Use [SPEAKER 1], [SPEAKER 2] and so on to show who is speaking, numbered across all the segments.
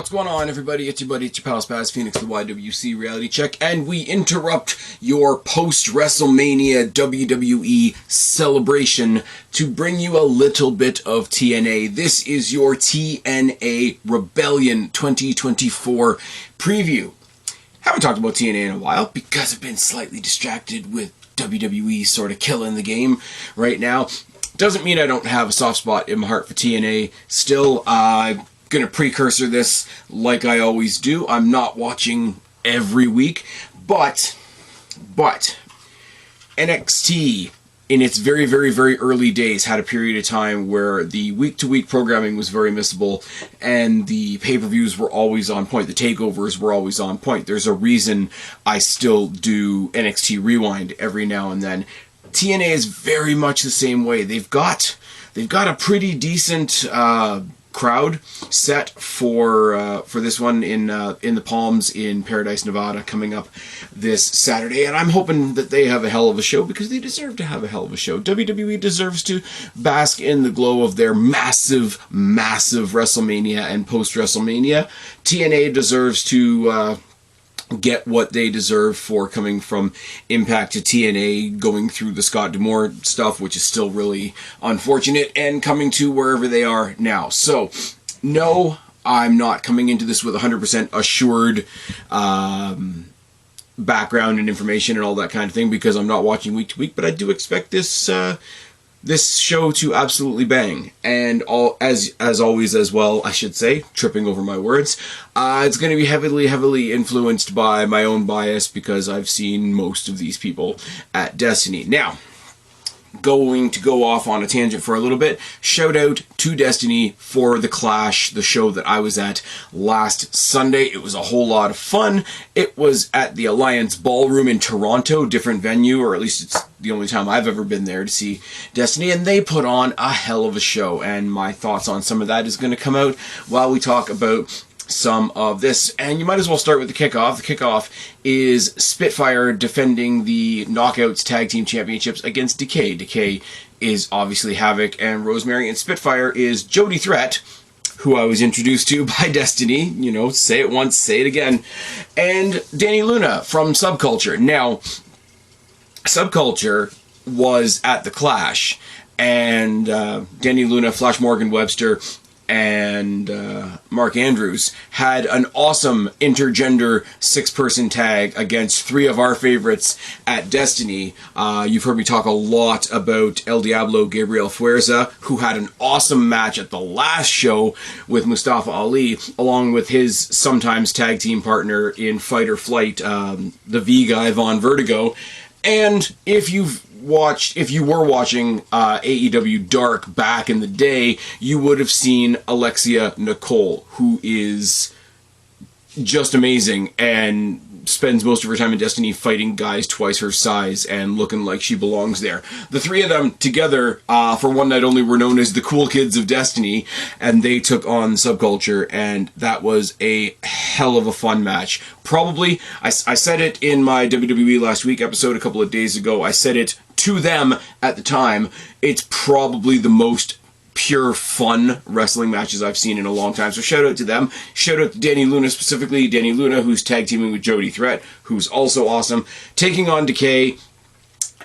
[SPEAKER 1] What's going on, everybody? It's your buddy, it's your pal Spaz, Phoenix, the YWC Reality Check, and we interrupt your post-WrestleMania WWE celebration to bring you a little bit of TNA. This is your TNA Rebellion 2024 preview. Haven't talked about TNA in a while because I've been slightly distracted with WWE sort of killing the game right now. Doesn't mean I don't have a soft spot in my heart for TNA. Still, I'm going to precursor this like I always do. I'm not watching every week, but NXT in its very, very, very early days had a period of time where the week-to-week programming was very missable and the pay-per-views were always on point. The takeovers were always on point. There's a reason I still do NXT Rewind every now and then. TNA is very much the same way. They've got a pretty decent crowd set for this one in the Palms in Paradise, Nevada, coming up this Saturday, and I'm hoping that they have a hell of a show because they deserve to have a hell of a show. WWE deserves to bask in the glow of their massive WrestleMania and post-WrestleMania. TNA deserves to get what they deserve for coming from Impact to TNA, going through the Scott D'Amore stuff, which is still really unfortunate, and coming to wherever they are now. So, no, I'm not coming into this with 100% assured background and information and all that kind of thing because I'm not watching week to week, but I do expect this show to absolutely bang, and as always as well, I should say, tripping over my words, it's going to be heavily influenced by my own bias because I've seen most of these people at Destiny. Now, going to go off on a tangent for a little bit, shout out to Destiny for the Clash, the show that I was at last Sunday. It was a whole lot of fun. It was at the Alliance Ballroom in Toronto, different venue, or at least it's the only time I've ever been there to see Destiny, and they put on a hell of a show, and my thoughts on some of that is going to come out while we talk about some of this, and you might as well start with the kickoff. The kickoff is Spitfire defending the Knockouts Tag Team Championships against Decay. Decay is obviously Havoc and Rosemary, and Spitfire is Jody Threat, who I was introduced to by Destiny. You know, say it once, say it again. And Danny Luna from Subculture. Now, Subculture was at the Clash, and Danny Luna, Flash Morgan Webster, and Mark Andrews had an awesome intergender 6-person tag against 3 of our favorites at Destiny. You've heard me talk a lot about El Diablo Gabriel Fuerza, who had an awesome match at the last show with Mustafa Ali, along with his sometimes tag team partner in Fight or Flight, the V guy, Von Vertigo. And if you were watching AEW Dark back in the day, you would have seen Alexia Nicole, who is just amazing and spends most of her time in Destiny fighting guys twice her size and looking like she belongs there. The 3 of them together for one night only were known as the Cool Kids of Destiny, and they took on Subculture, and that was a hell of a fun match. Probably, I said it in my WWE Last Week episode a couple of days ago, I said it to them at the time, it's probably the most pure fun wrestling matches I've seen in a long time. So shout out to them. Shout out to Danny Luna specifically. Danny Luna, who's tag teaming with Jody Threat, who's also awesome, taking on Decay.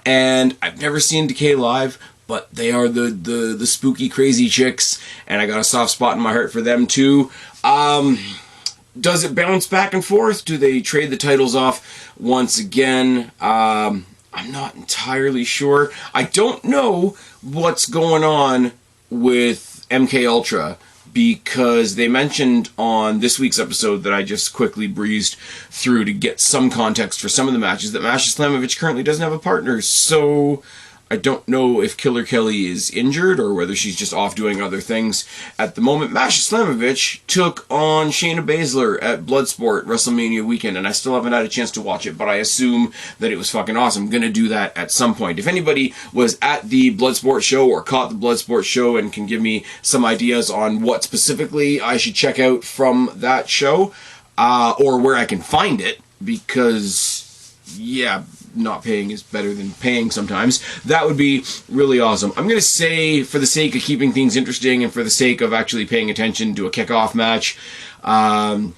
[SPEAKER 1] And I've never seen Decay live, but they are the spooky, crazy chicks, and I got a soft spot in my heart for them too. Does it bounce back and forth? Do they trade the titles off once again? I'm not entirely sure. I don't know what's going on with MK Ultra, because they mentioned on this week's episode that I just quickly breezed through to get some context for some of the matches that Masha Slamovich currently doesn't have a partner, so I don't know if Killer Kelly is injured or whether she's just off doing other things at the moment. Masha Slamovich took on Shayna Baszler at Bloodsport WrestleMania weekend, and I still haven't had a chance to watch it, but I assume that it was fucking awesome. I'm going to do that at some point. If anybody was at the Bloodsport show or caught the Bloodsport show and can give me some ideas on what specifically I should check out from that show, or where I can find it, because, yeah, not paying is better than paying sometimes, that would be really awesome. I'm going to say, for the sake of keeping things interesting and for the sake of actually paying attention to a kickoff match, I'm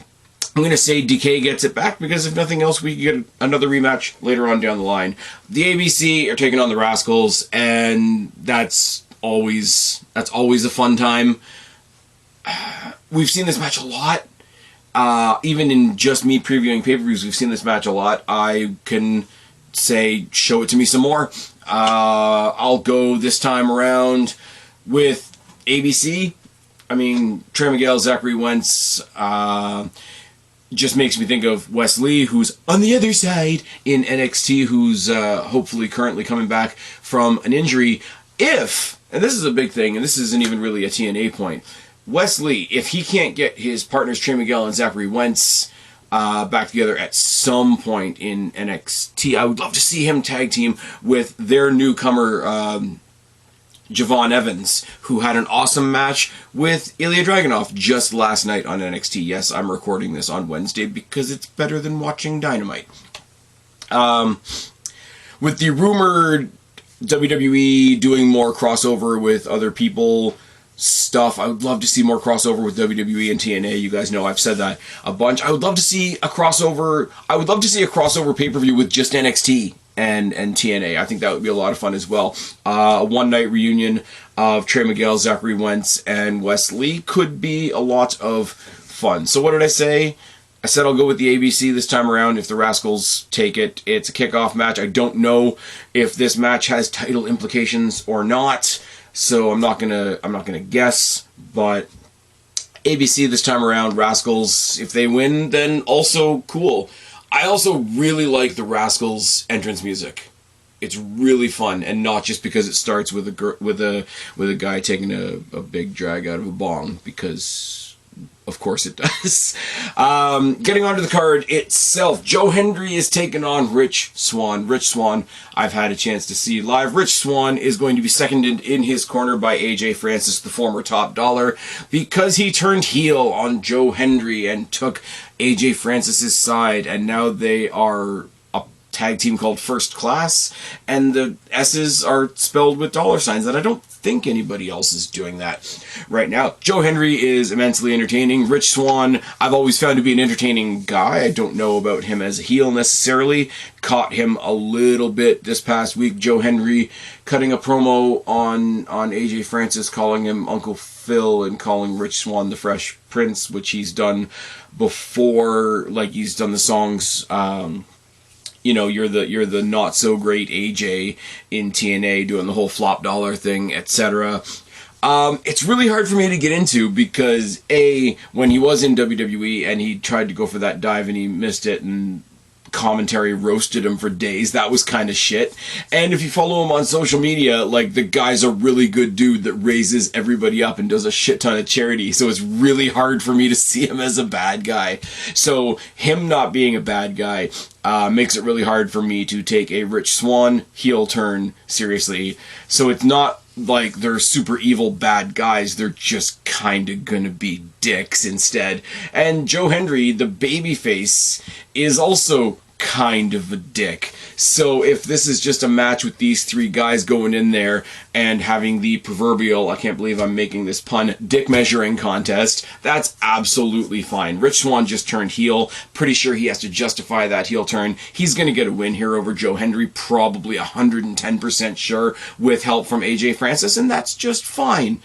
[SPEAKER 1] going to say DK gets it back because if nothing else, we can get another rematch later on down the line. The ABC are taking on the Rascals, and that's always a fun time. We've seen this match a lot. Even in just me previewing pay-per-views, we've seen this match a lot. I can say, show it to me some more. I'll go this time around with ABC. I mean, Trey Miguel, Zachary Wentz, just makes me think of Wes Lee, who's on the other side in NXT, who's hopefully currently coming back from an injury. If, and this is a big thing, and this isn't even really a TNA point, Wes Lee, if he can't get his partners Trey Miguel and Zachary Wentz back together at some point in NXT, I would love to see him tag team with their newcomer, Javon Evans, who had an awesome match with Ilya Dragunov just last night on NXT. Yes, I'm recording this on Wednesday because it's better than watching Dynamite. With the rumored WWE doing more crossover with other people stuff, I would love to see more crossover with WWE and TNA. You guys know I've said that a bunch. I would love to see a crossover. I would love to see a crossover pay-per-view with just NXT and TNA. I think that would be a lot of fun as well. A one-night reunion of Trey Miguel, Zachary Wentz, and Wes Lee could be a lot of fun. So what did I say? I said I'll go with the ABC this time around if the Rascals take it. It's a kickoff match. I don't know if this match has title implications or not, so I'm not gonna guess. But ABC this time around. Rascals, if they win, then also cool. I also really like the Rascals entrance music. It's really fun, and not just because it starts with a guy taking a big drag out of a bong, because of course it does. Getting onto the card itself, Joe Hendry is taking on Rich Swann. Rich Swann, I've had a chance to see live. Rich Swann is going to be seconded in his corner by AJ Francis, the former Top Dollar, because he turned heel on Joe Hendry and took AJ Francis's side, and now they are a tag team called First Class, and the S's are spelled with dollar signs, and I don't think anybody else is doing that right now. Joe Hendry is immensely entertaining. Rich Swann, I've always found to be an entertaining guy. I don't know about him as a heel necessarily. Caught him a little bit this past week. Joe Hendry cutting a promo on AJ Francis, calling him Uncle Phil and calling Rich Swann the Fresh Prince, which he's done before. Like, he's done the songs, you're the not so great AJ in TNA, doing the whole flop dollar thing, etc. It's really hard for me to get into because when he was in WWE and he tried to go for that dive and he missed it, and commentary roasted him for days, that was kind of shit. And if you follow him on social media, like, the guy's a really good dude that raises everybody up and does a shit ton of charity, so it's really hard for me to see him as a bad guy. So him not being a bad guy makes it really hard for me to take a Rich Swann heel turn seriously. So it's not like they're super evil bad guys, they're just kind of gonna be dicks instead. And Joe Hendry, the babyface, is also kind of a dick. So if this is just a match with these three guys going in there and having the proverbial, I can't believe I'm making this pun, dick measuring contest, that's absolutely fine. Rich Swann just turned heel. Pretty sure he has to justify that heel turn. He's going to get a win here over Joe Hendry, probably 110% sure, with help from AJ Francis, and that's just fine.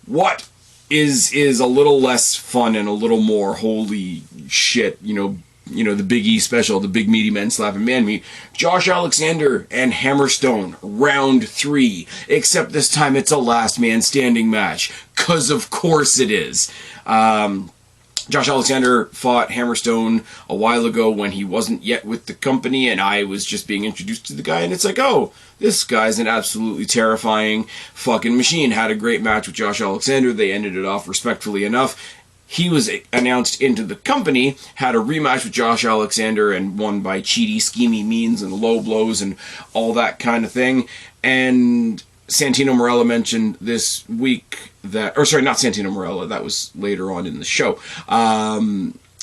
[SPEAKER 1] What is a little less fun and a little more holy shit, the Big E special, the big meaty men slapping man meat, Josh Alexander and Hammerstone, round 3. Except this time it's a last man standing match, cause of course it is. Josh Alexander fought Hammerstone a while ago when he wasn't yet with the company, and I was just being introduced to the guy, and it's like, oh, this guy's an absolutely terrifying fucking machine. Had a great match with Josh Alexander. They ended it off respectfully enough. He was announced into the company, had a rematch with Josh Alexander, and won by cheaty, schemy means and low blows and all that kind of thing. And Santino Marella mentioned this week that, or sorry, not Santino Marella, that was later on in the show.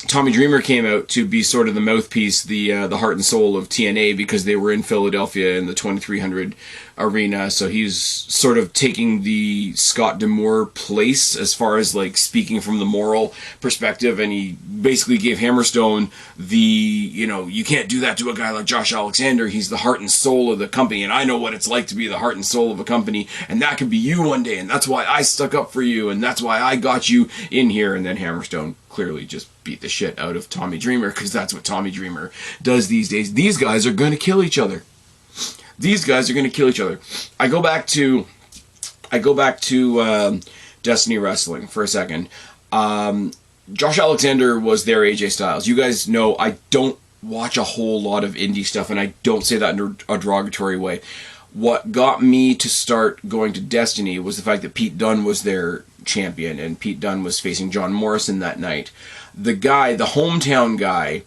[SPEAKER 1] Tommy Dreamer came out to be sort of the mouthpiece, the heart and soul of TNA, because they were in Philadelphia in the 2300 arena. So he's sort of taking the Scott D'Amore place as far as like speaking from the moral perspective, and he basically gave Hammerstone the, you know, you can't do that to a guy like Josh Alexander. He's the heart and soul of the company, and I know what it's like to be the heart and soul of a company, and that could be you one day, and that's why I stuck up for you, and that's why I got you in here. And then Hammerstone clearly just beat the shit out of Tommy Dreamer, because that's what Tommy Dreamer does these days. These guys are going to kill each other. These guys are going to kill each other. I go back to Destiny Wrestling for a second. Josh Alexander was their AJ Styles. You guys know I don't watch a whole lot of indie stuff, and I don't say that in a derogatory way. What got me to start going to Destiny was the fact that Pete Dunne was their champion, and Pete Dunne was facing John Morrison that night. The hometown guy,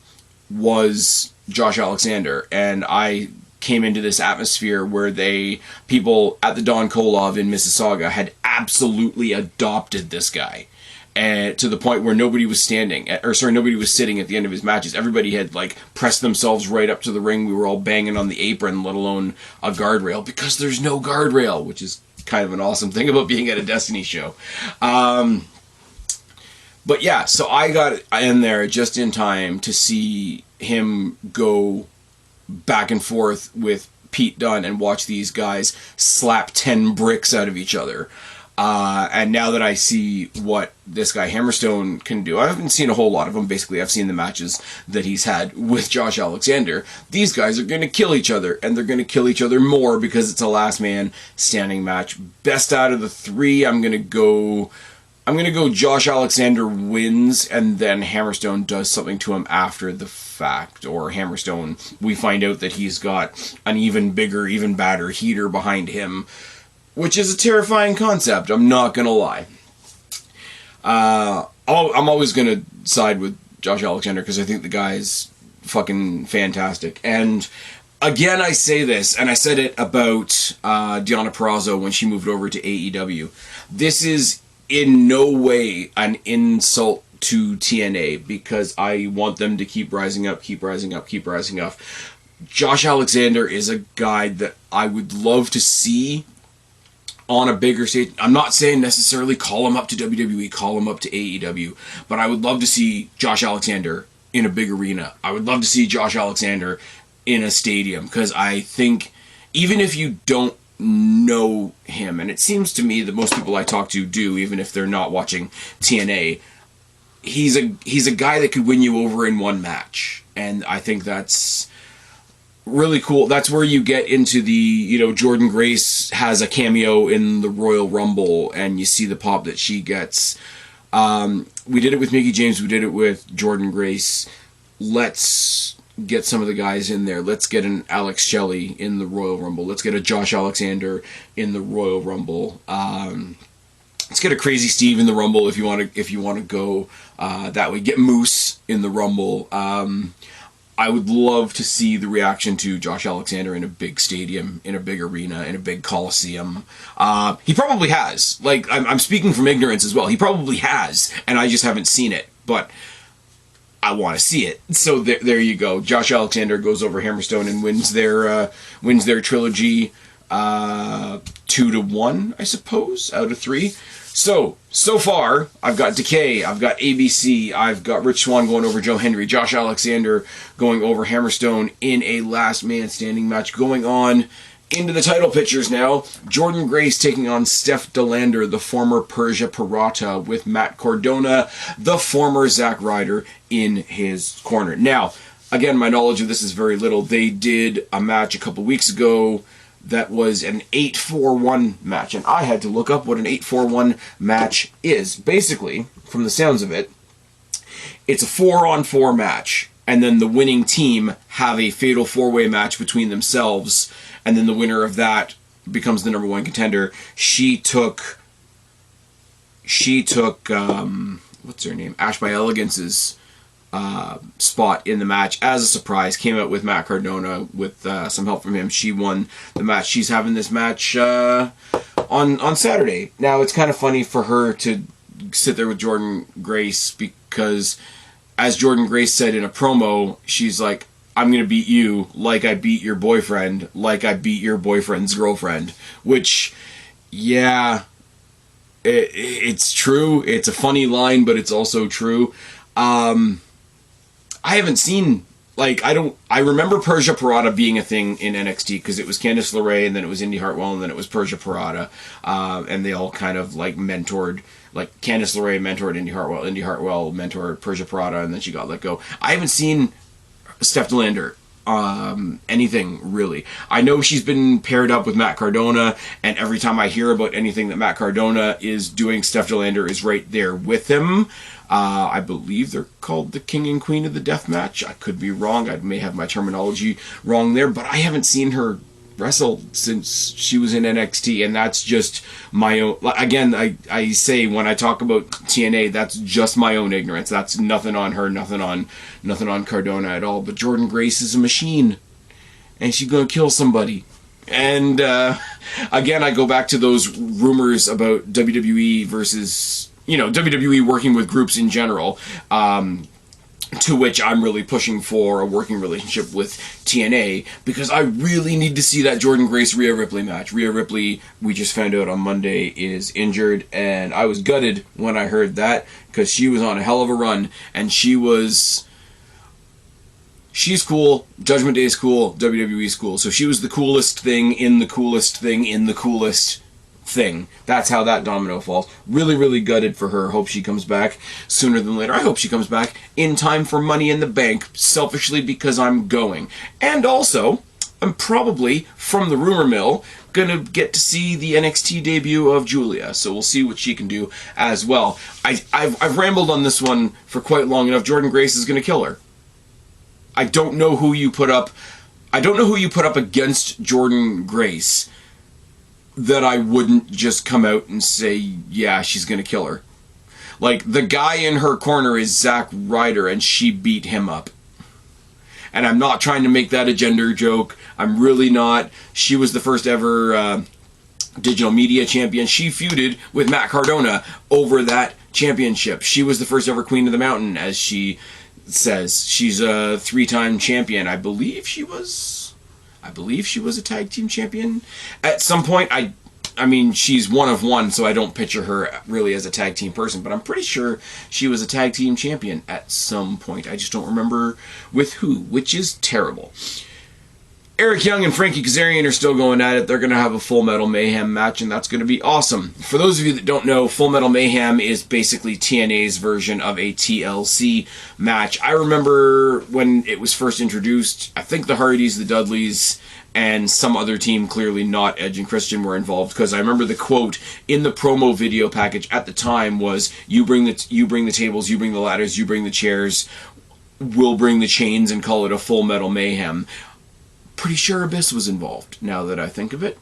[SPEAKER 1] was Josh Alexander, and I came into this atmosphere where people at the Don Kolov in Mississauga had absolutely adopted this guy. And to the point where nobody was sitting at the end of his matches. Everybody had like pressed themselves right up to the ring. We were all banging on the apron, let alone a guardrail, because there's no guardrail, which is kind of an awesome thing about being at a Destiny show. But yeah, so I got in there just in time to see him go back and forth with Pete Dunne and watch these guys slap 10 bricks out of each other. And now that I see what this guy Hammerstone can do, I haven't seen a whole lot of them. Basically, I've seen the matches that he's had with Josh Alexander. These guys are going to kill each other, and they're going to kill each other more because it's a last man standing match. Best out of the three, I'm going to go Josh Alexander wins, and then Hammerstone does something to him after the fact. Or Hammerstone, we find out that he's got an even bigger, even badder heater behind him, which is a terrifying concept, I'm not going to lie. I'm always going to side with Josh Alexander because I think the guy's fucking fantastic. And again, I say this, and I said it about Deonna Purrazzo when she moved over to AEW. This is in no way an insult to TNA, because I want them to keep rising up, keep rising up, keep rising up. Josh Alexander is a guy that I would love to see on a bigger stage. I'm not saying necessarily call him up to WWE, call him up to AEW, but I would love to see Josh Alexander in a big arena. I would love to see Josh Alexander in a stadium, because I think even if you don't know him, and it seems to me that most people I talk to do, even if they're not watching TNA, he's a guy that could win you over in one match, and I think that's really cool. That's where you get into the, Jordan Grace has a cameo in the Royal Rumble, and you see the pop that she gets. We did it with Mickie James, we did it with Jordan Grace. Let's get some of the guys in there. Let's get an Alex Shelley in the Royal Rumble. Let's get a Josh Alexander in the Royal Rumble. Let's get a Crazy Steve in the Rumble if you want to go that way. Get Moose in the Rumble. I would love to see the reaction to Josh Alexander in a big stadium, in a big arena, in a big coliseum. He probably has. Like, I'm speaking from ignorance as well. He probably has, and I just haven't seen it. But I want to see it. So there you go. Josh Alexander goes over Hammerstone and wins their trilogy 2-1, I suppose, out of 3. So far, I've got Decay, I've got ABC, I've got Rich Swann going over Joe Hendry, Josh Alexander going over Hammerstone in a last man standing match. Going on into the title pictures now, Jordan Grace taking on Steph DeLander, the former Persia Pirata, with Matt Cardona, the former Zack Ryder, in his corner. Now, again, my knowledge of this is very little. They did a match a couple weeks ago that was an 8-4-1 match, and I had to look up what an 8-4-1 match is. Basically, from the sounds of it, it's a 4-on-4 match, and then the winning team have a fatal 4-way match between themselves, and then the winner of that becomes the number 1 contender. She took what's her name? Ash by Elegance's spot in the match as a surprise. Came out with Matt Cardona with some help from him. She won the match. She's having this match on Saturday. Now, it's kind of funny for her to sit there with Jordan Grace, because as Jordynne Grace said in a promo, she's like, I'm going to beat you like I beat your boyfriend, like I beat your boyfriend's girlfriend. Which, yeah, it's true. It's a funny line, but it's also true. I haven't seen, like, I remember Persia Pirotta being a thing in NXT because it was Candice LeRae, and then it was Indy Hartwell, and then it was Persia Pirotta. And they all kind of, like, mentored, like, Candice LeRae mentored Indy Hartwell mentored Persia Pirotta, and then she got let go. I haven't seen Steph DeLander anything really. I know she's been paired up with Matt Cardona, and every time I hear about anything that Matt Cardona is doing, Steph DeLander is right there with him. I believe they're called the King and Queen of the Death Match. I could be wrong. I may have my terminology wrong there, but I haven't seen her wrestle since she was in NXT, and that's just my own. Again, I say when I talk about TNA, that's just my own ignorance. That's nothing on her, nothing on Cardona at all. But Jordynne Grace is a machine, and she's gonna kill somebody. And again, I go back to those rumors about WWE versus, WWE working with groups in general. To which I'm really pushing for a working relationship with TNA, because I really need to see that Jordynne Grace Rhea Ripley match. Rhea Ripley, we just found out on Monday, is injured, and I was gutted when I heard that, because she was on a hell of a run, and she's cool, Judgment Day is cool, WWE's cool, so she was the coolest thing in the coolest thing in the coolest thing. That's how that domino falls. Really, really gutted for her. Hope she comes back sooner than later. I hope she comes back in time for Money in the Bank, selfishly because I'm going. And also, I'm probably, from the rumor mill, gonna get to see the NXT debut of Julia, so we'll see what she can do as well. I've rambled on this one for quite long enough. Jordynne Grace is gonna kill her. I don't know who you put up against Jordynne Grace that I wouldn't just come out and say, yeah, she's gonna kill her. Like, the guy in her corner is Zack Ryder, and she beat him up. And I'm not trying to make that a gender joke. I'm really not. She was the first ever digital media champion. She feuded with Matt Cardona over that championship. She was the first ever Queen of the Mountain, as she says. She's a 3-time champion. I believe she was a tag team champion at some point. I mean, she's one of one, so I don't picture her really as a tag team person, but I'm pretty sure she was a tag team champion at some point. I just don't remember with who, which is terrible. Eric Young and Frankie Kazarian are still going at it. They're going to have a Full Metal Mayhem match, and that's going to be awesome. For those of you that don't know, Full Metal Mayhem is basically TNA's version of a TLC match. I remember when it was first introduced, I think the Hardys, the Dudleys, and some other team, clearly not Edge and Christian, were involved, because I remember the quote in the promo video package at the time was, you bring the tables, you bring the ladders, you bring the chairs, we'll bring the chains and call it a Full Metal Mayhem. Pretty sure Abyss was involved, now that I think of it.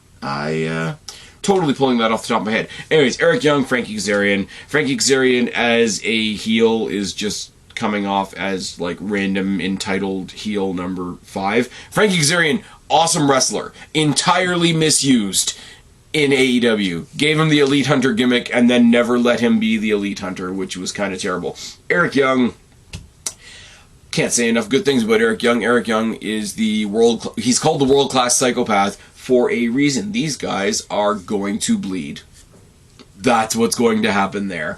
[SPEAKER 1] Totally pulling that off the top of my head. Anyways, Eric Young, Frankie Kazarian. Frankie Kazarian as a heel is just coming off as, like, random entitled heel number 5. Frankie Kazarian, awesome wrestler. Entirely misused in AEW. Gave him the Elite Hunter gimmick and then never let him be the Elite Hunter, which was kind of terrible. Eric Young, can't say enough good things about Eric Young. Eric Young is he's called the world-class psychopath for a reason. These guys are going to bleed. That's what's going to happen there.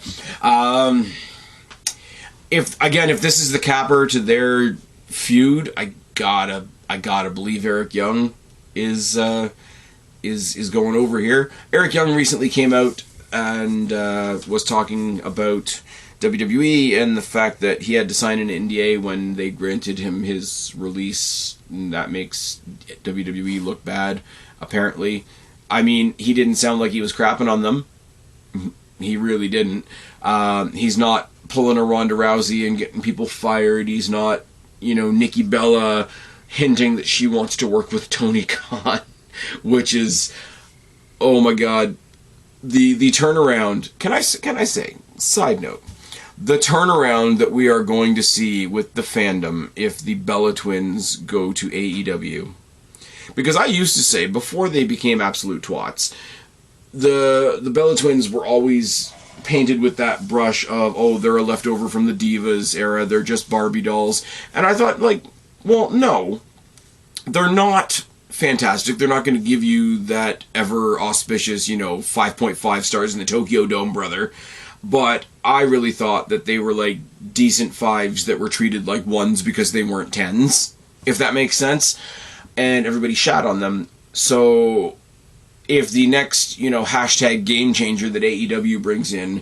[SPEAKER 1] If this is the capper to their feud, I gotta believe Eric Young is going over here. Eric Young recently came out and was talking about WWE and the fact that he had to sign an NDA when they granted him his release, and that makes WWE look bad, apparently. I mean, he didn't sound like he was crapping on them. He really didn't. He's not pulling a Ronda Rousey and getting people fired. He's not, Nikki Bella hinting that she wants to work with Tony Khan, which is, oh my god, the turnaround. Can I say, side note, the turnaround that we are going to see with the fandom if the Bella Twins go to AEW. Because I used to say, before they became absolute twats, the Bella Twins were always painted with that brush of, oh, they're a leftover from the Divas era, they're just Barbie dolls. And I thought, like, well, no, they're not fantastic. They're not going to give you that ever auspicious, 5.5 stars in the Tokyo Dome, brother. But I really thought that they were like decent 5s that were treated like 1s because they weren't 10s, if that makes sense. And everybody shat on them. So if the next, hashtag game changer that AEW brings in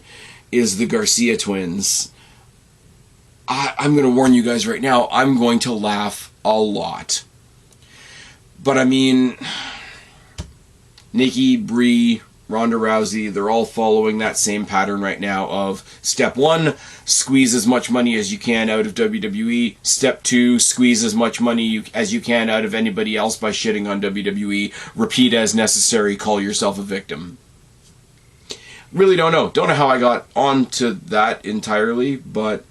[SPEAKER 1] is the Garcia twins, I'm going to warn you guys right now, I'm going to laugh a lot. But I mean, Nikki, Brie, Ronda Rousey, they're all following that same pattern right now of step 1, squeeze as much money as you can out of WWE. Step 2, squeeze as much money as you can out of anybody else by shitting on WWE. Repeat as necessary, call yourself a victim. Really don't know. Don't know how I got onto that entirely, but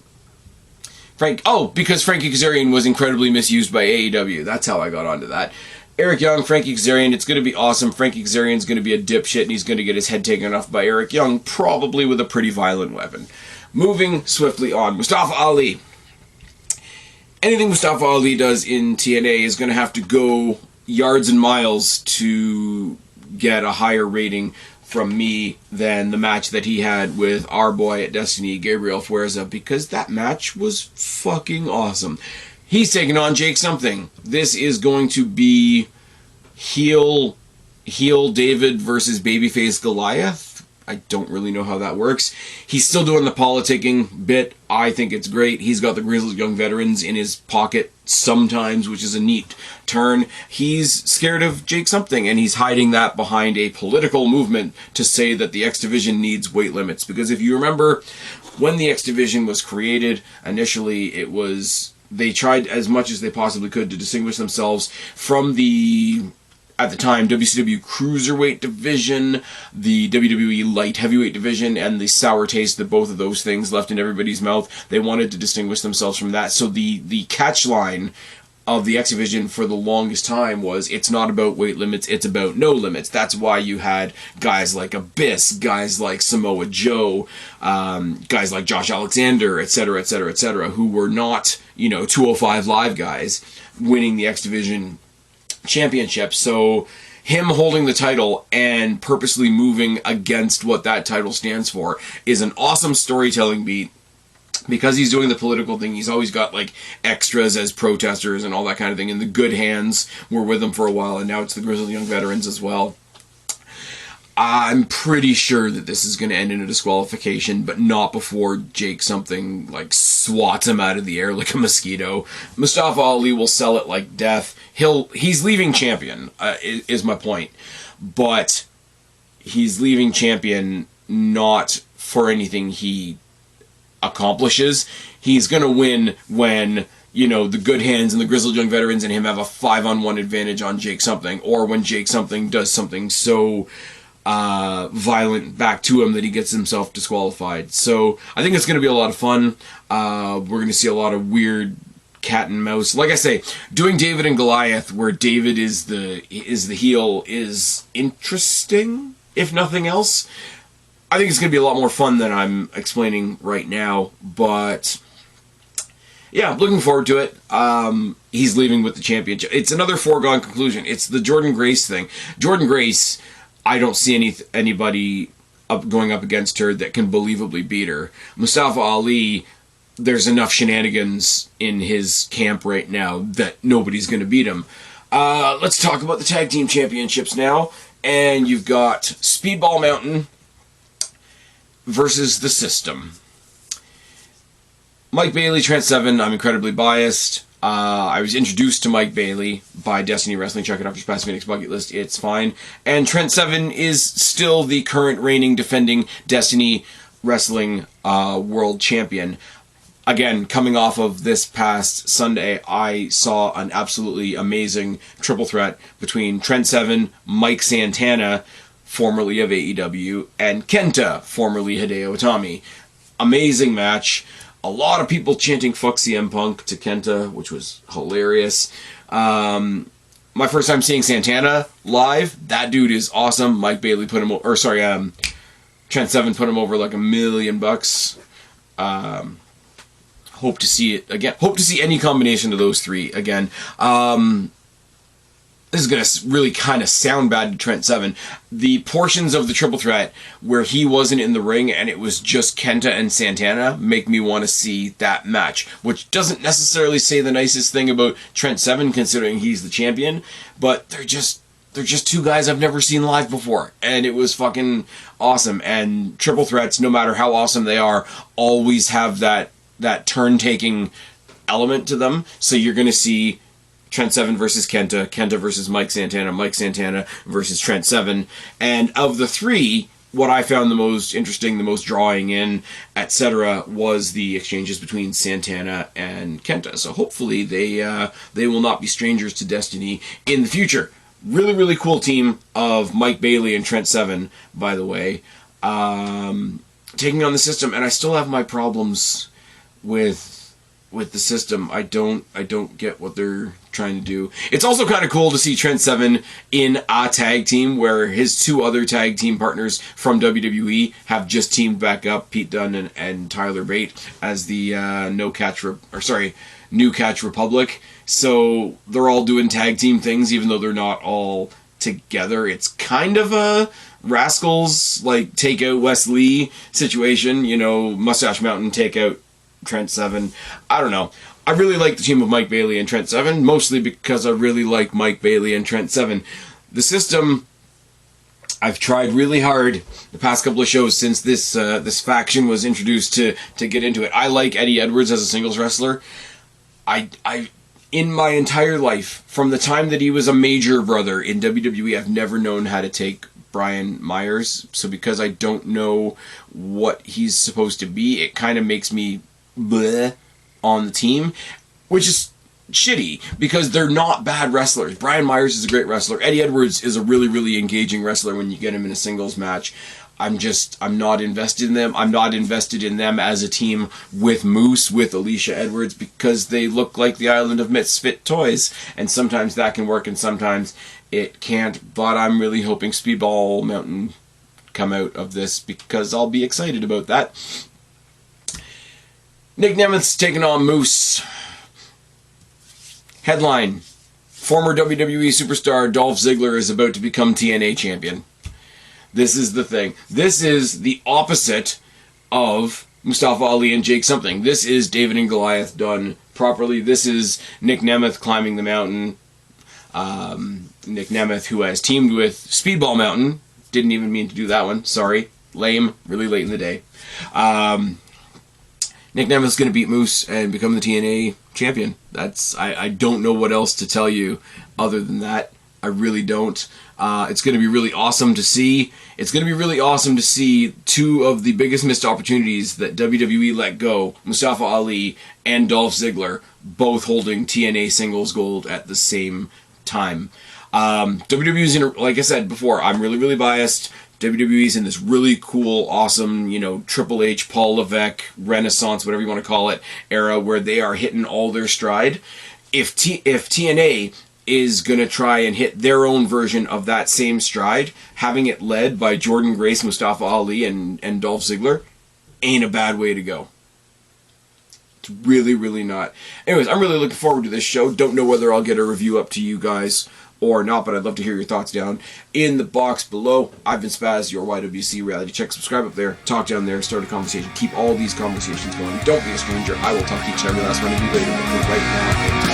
[SPEAKER 1] because Frankie Kazarian was incredibly misused by AEW. That's how I got onto that. Eric Young, Frankie Kazarian, it's going to be awesome. Frankie Kazarian's going to be a dipshit, and he's going to get his head taken off by Eric Young, probably with a pretty violent weapon. Moving swiftly on. Mustafa Ali. Anything Mustafa Ali does in TNA is going to have to go yards and miles to get a higher rating from me than the match that he had with our boy at Destiny, Gabriel Fuerza, because that match was fucking awesome. He's taking on Jake something. This is going to be heel David versus babyface Goliath. I don't really know how that works. He's still doing the politicking bit. I think it's great. He's got the Grizzled Young Veterans in his pocket sometimes, which is a neat turn. He's scared of Jake something, and he's hiding that behind a political movement to say that the X Division needs weight limits. Because if you remember, when the X Division was created, initially it was... They tried as much as they possibly could to distinguish themselves from the, at the time, WCW Cruiserweight Division, the WWE Light Heavyweight Division, and the sour taste that both of those things left in everybody's mouth. They wanted to distinguish themselves from that. So the catch line of the X Division for the longest time was, it's not about weight limits, it's about no limits. That's why you had guys like Abyss, guys like Samoa Joe, guys like Josh Alexander, etc., etc., etc., who were not, 205 Live guys winning the X Division championship. So him holding the title and purposely moving against what that title stands for is an awesome storytelling beat. Because he's doing the political thing, he's always got, like, extras as protesters and all that kind of thing. And the Good Hands were with him for a while, and now it's the Grizzled Young Veterans as well. I'm pretty sure that this is going to end in a disqualification, but not before Jake something, like, swats him out of the air like a mosquito. Mustafa Ali will sell it like death. He's leaving champion, is my point. But he's leaving champion not for anything he accomplishes. He's going to win when, the Good Hands and the Grizzled Young Veterans and him have a 5-on-1 advantage on Jake something, or when Jake something does something so violent back to him that he gets himself disqualified. So I think it's going to be a lot of fun. We're going to see a lot of weird cat and mouse. Like I say, doing David and Goliath, where David is the heel, is interesting, if nothing else. I think it's going to be a lot more fun than I'm explaining right now, but yeah, looking forward to it. He's leaving with the championship. It's another foregone conclusion. It's the Jordan Grace thing. Jordan Grace, I don't see anybody going up against her that can believably beat her. Mustafa Ali, there's enough shenanigans in his camp right now that nobody's going to beat him. Let's talk about the tag team championships now. And you've got Speedball Mountain versus The System. Mike Bailey, Trent Seven, I'm incredibly biased. I was introduced to Mike Bailey by Destiny Wrestling. Check it off your Spaz Phoenix bucket list. It's fine. And Trent Seven is still the current reigning, defending Destiny Wrestling World Champion. Again, coming off of this past Sunday, I saw an absolutely amazing triple threat between Trent Seven, Mike Santana, formerly of AEW, and Kenta, formerly Hideo Itami. Amazing match. A lot of people chanting "fuck CM Punk" to Kenta, which was hilarious. My first time seeing Santana live, that dude is awesome. Mike Bailey put him, Trent Seven put him over like $1 million. Hope to see it again. Hope to see any combination of those three again. This is going to really kind of sound bad to Trent Seven. The portions of the triple threat where he wasn't in the ring and it was just Kenta and Santana make me want to see that match, which doesn't necessarily say the nicest thing about Trent Seven considering he's the champion, but they're just two guys I've never seen live before, and it was fucking awesome. And triple threats, no matter how awesome they are, always have that turn-taking element to them. So you're going to see Trent Seven versus Kenta, Kenta versus Mike Santana versus Trent Seven. And of the three, what I found the most interesting, the most drawing in, etc., was the exchanges between Santana and Kenta. So hopefully they will not be strangers to Destiny in the future. Really, really cool team of Mike Bailey and Trent Seven, by the way, taking on the system. And I still have my problems with the system. I don't get what they're trying to do. It's also kind of cool to see Trent Seven in a tag team where his two other tag team partners from WWE have just teamed back up, Pete Dunne and Tyler Bate, as the New Catch Republic. So they're all doing tag team things, even though they're not all together. It's kind of a Rascals, like, take out Wes Lee situation, you know, Mustache Mountain take out Trent Seven. I don't know. I really like the team of Mike Bailey and Trent Seven, mostly because I really like Mike Bailey and Trent Seven. The system, I've tried really hard the past couple of shows since this faction was introduced to get into it. I like Eddie Edwards as a singles wrestler. I in my entire life, from the time that he was a major brother in WWE, I've never known how to take Brian Myers. So because I don't know what he's supposed to be, it kind of makes me bleh on the team, which is shitty because they're not bad wrestlers. Brian Myers is a great wrestler. Eddie Edwards is a really, really engaging wrestler when you get him in a singles match. I'm not invested in them. I'm not invested in them as a team with Moose, with Alicia Edwards, because they look like the Island of Misfit Toys. And sometimes that can work and sometimes it can't. But I'm really hoping Speedball Mountain come out of this because I'll be excited about that. Nick Nemeth's taking on Moose. Headline: former WWE superstar Dolph Ziggler is about to become TNA champion. This is the thing. This is the opposite of Mustafa Ali and Jake something. This is David and Goliath done properly. This is Nick Nemeth climbing the mountain. Nick Nemeth, who has teamed with Speedball Mountain. Didn't even mean to do that one. Sorry. Lame. Really late in the day. Nick Nemeth's going to beat Moose and become the TNA champion. I don't know what else to tell you other than that. I really don't. It's going to be really awesome to see. It's going to be really awesome to see two of the biggest missed opportunities that WWE let go, Mustafa Ali and Dolph Ziggler, both holding TNA singles gold at the same time. WWE's in, like I said before, I'm really, really biased. WWE's in this really cool, awesome, Triple H, Paul Levesque, Renaissance, whatever you want to call it, era where they are hitting all their stride. If TNA is going to try and hit their own version of that same stride, having it led by Jordan Grace, Mustafa Ali, and Dolph Ziggler, ain't a bad way to go. It's really, really not. Anyways, I'm really looking forward to this show. Don't know whether I'll get a review up to you guys or not, but I'd love to hear your thoughts down in the box below. I've been Spaz, your YWC reality check. Subscribe up there, talk down there, start a conversation. Keep all these conversations going. Don't be a stranger. I will talk to each and every last one of you later. But for right now,